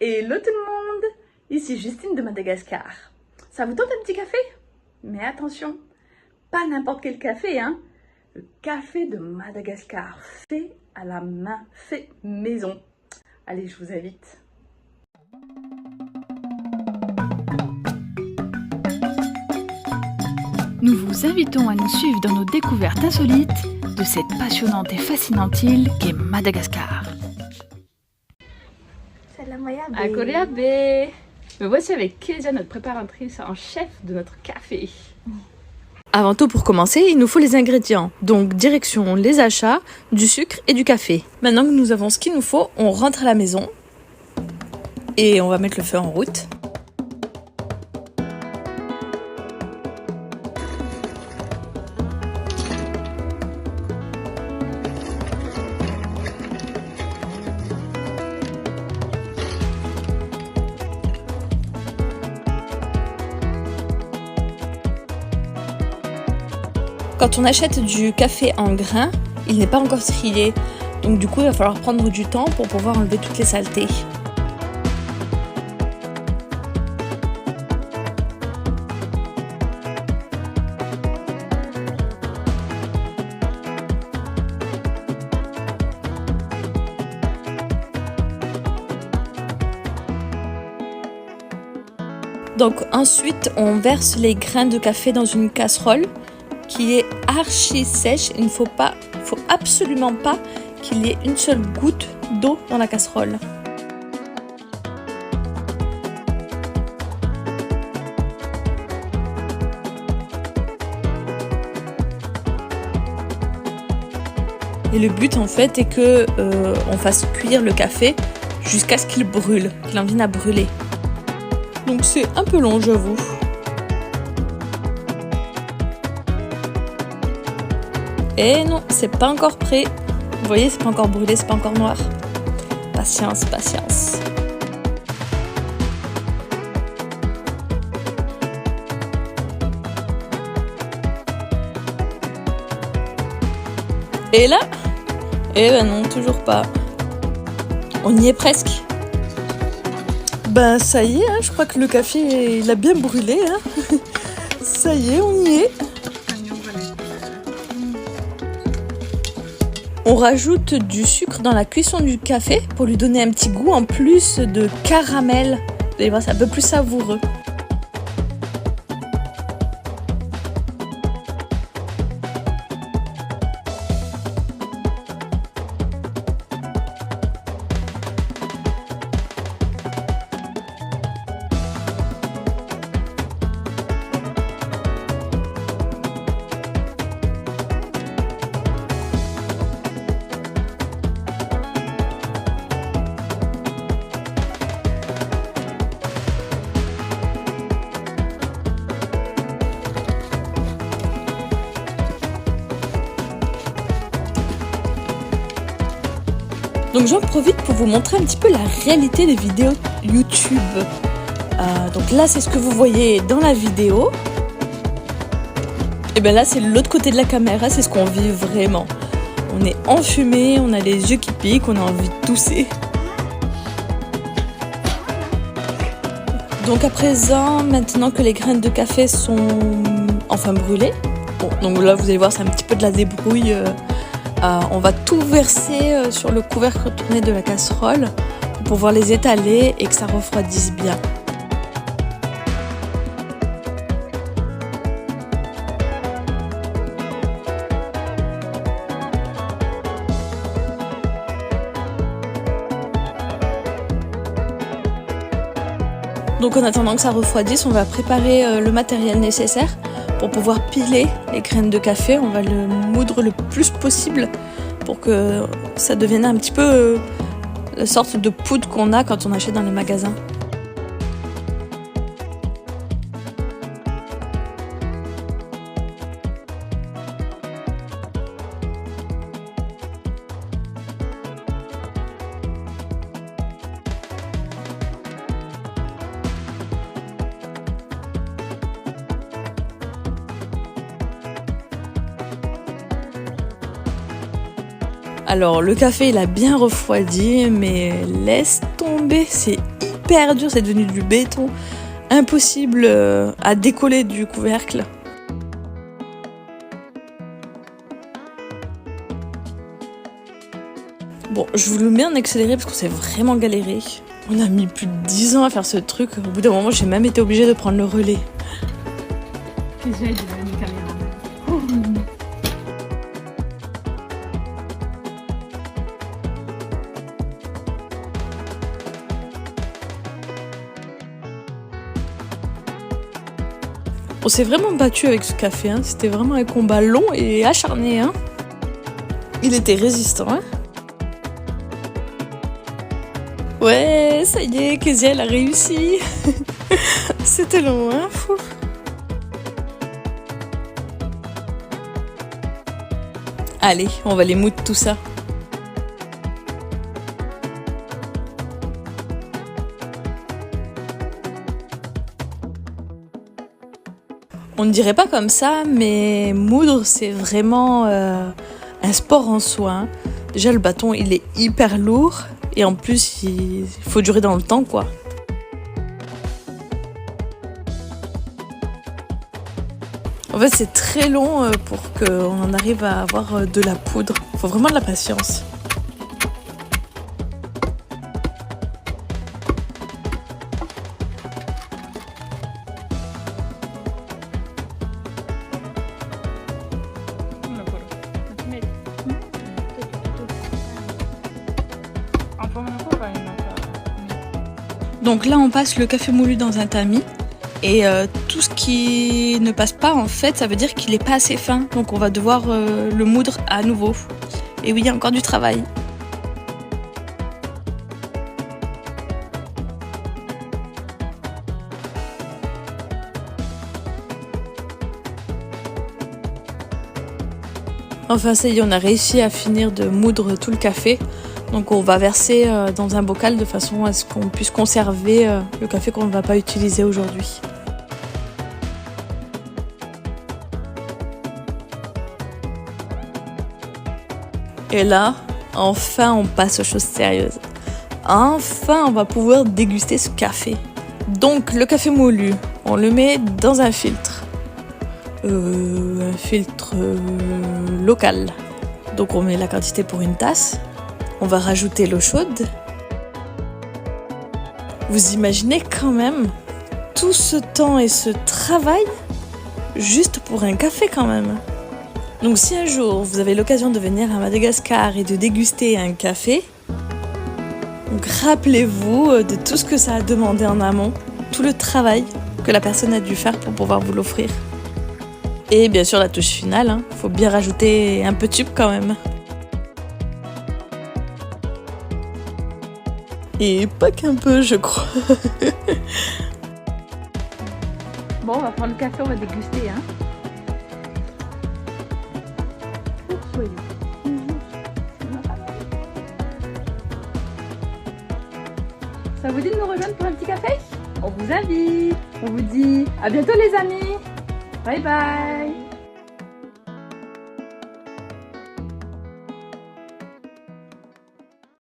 Hello tout le monde, ici Justine de Madagascar. Ça vous tente un petit café? Mais attention, pas n'importe quel café, hein. Le café de Madagascar, fait à la main, fait maison. Allez, je vous invite. Nous vous invitons à nous suivre dans nos découvertes insolites de cette passionnante et fascinante île qu'est Madagascar. À Koreabe. Me voici avec Kezia, notre préparatrice en chef de notre café. Avant tout, pour commencer, il nous faut les ingrédients. Donc, direction les achats, du sucre et du café. Maintenant que nous avons ce qu'il nous faut, on rentre à la maison et on va mettre le feu en route. Quand on achète du café en grains, il n'est pas encore trié. Donc du coup, il va falloir prendre du temps pour pouvoir enlever toutes les saletés. Donc ensuite, on verse les grains de café dans une casserole qui est archi sèche. Il ne faut absolument pas qu'il y ait une seule goutte d'eau dans la casserole. Et le but en fait est que on fasse cuire le café jusqu'à ce qu'il brûle, qu'il en vienne à brûler. Donc c'est un peu long, j'avoue. Et non, c'est pas encore prêt. Vous voyez, c'est pas encore brûlé, c'est pas encore noir. Patience, patience. Et là? Eh ben non, toujours pas. On y est presque. Ben ça y est, hein, je crois que le café, il a bien brûlé. Hein. Ça y est, on y est. On rajoute du sucre dans la cuisson du café pour lui donner un petit goût en plus de caramel. Vous allez voir, c'est un peu plus savoureux. Donc j'en profite pour vous montrer un petit peu la réalité des vidéos YouTube. Donc là c'est ce que vous voyez dans la vidéo. Et bien là c'est l'autre côté de la caméra, c'est ce qu'on vit vraiment. On est enfumé, on a les yeux qui piquent, on a envie de tousser. Donc à présent, maintenant que les graines de café sont enfin brûlées, bon, donc là vous allez voir c'est un petit peu de la débrouille. On va tout verser sur le couvercle tourné de la casserole pour pouvoir les étaler et que ça refroidisse bien. Donc en attendant que ça refroidisse, on va préparer le matériel nécessaire pour pouvoir piler les graines de café. On va le moudre le plus possible pour que ça devienne un petit peu la sorte de poudre qu'on a quand on achète dans les magasins. Alors le café il a bien refroidi, mais laisse tomber, c'est hyper dur, c'est devenu du béton. Impossible à décoller du couvercle. Bon, je vous le mets en accéléré parce qu'on s'est vraiment galéré. On a mis plus de 10 ans à faire ce truc. Au bout d'un moment, j'ai même été obligée de prendre le relais. On s'est vraiment battu avec ce café, hein. C'était vraiment un combat long et acharné. Hein. Il était résistant. Hein. Ouais, ça y est, Kezia, elle a réussi. C'était long, hein, fou. Allez, on va les moudre tout ça. On ne dirait pas comme ça, mais moudre, c'est vraiment un sport en soi. Hein. Déjà, le bâton, il est hyper lourd. Et en plus, il faut durer dans le temps, quoi. En fait, c'est très long pour qu'on arrive à avoir de la poudre. Il faut vraiment de la patience. Donc là, on passe le café moulu dans un tamis. Et tout ce qui ne passe pas, en fait, ça veut dire qu'il n'est pas assez fin. Donc on va devoir le moudre à nouveau. Et oui, il y a encore du travail. Enfin, ça y est, on a réussi à finir de moudre tout le café. Donc on va verser dans un bocal de façon à ce qu'on puisse conserver le café qu'on ne va pas utiliser aujourd'hui. Et là, enfin on passe aux choses sérieuses. Enfin on va pouvoir déguster ce café. Donc le café moulu, on le met dans un filtre. Un filtre local. Donc on met la quantité pour une tasse. On va rajouter l'eau chaude. Vous imaginez quand même tout ce temps et ce travail juste pour un café quand même. Donc si un jour vous avez l'occasion de venir à Madagascar et de déguster un café, donc rappelez-vous de tout ce que ça a demandé en amont, tout le travail que la personne a dû faire pour pouvoir vous l'offrir. Et bien sûr la touche finale, hein, faut bien rajouter un peu de sucre quand même. Et pas qu'un peu, je crois. Bon, on va prendre le café, on va déguster, hein. Ça vous dit de nous rejoindre pour un petit café? On vous invite. On vous dit à bientôt les amis. Bye bye.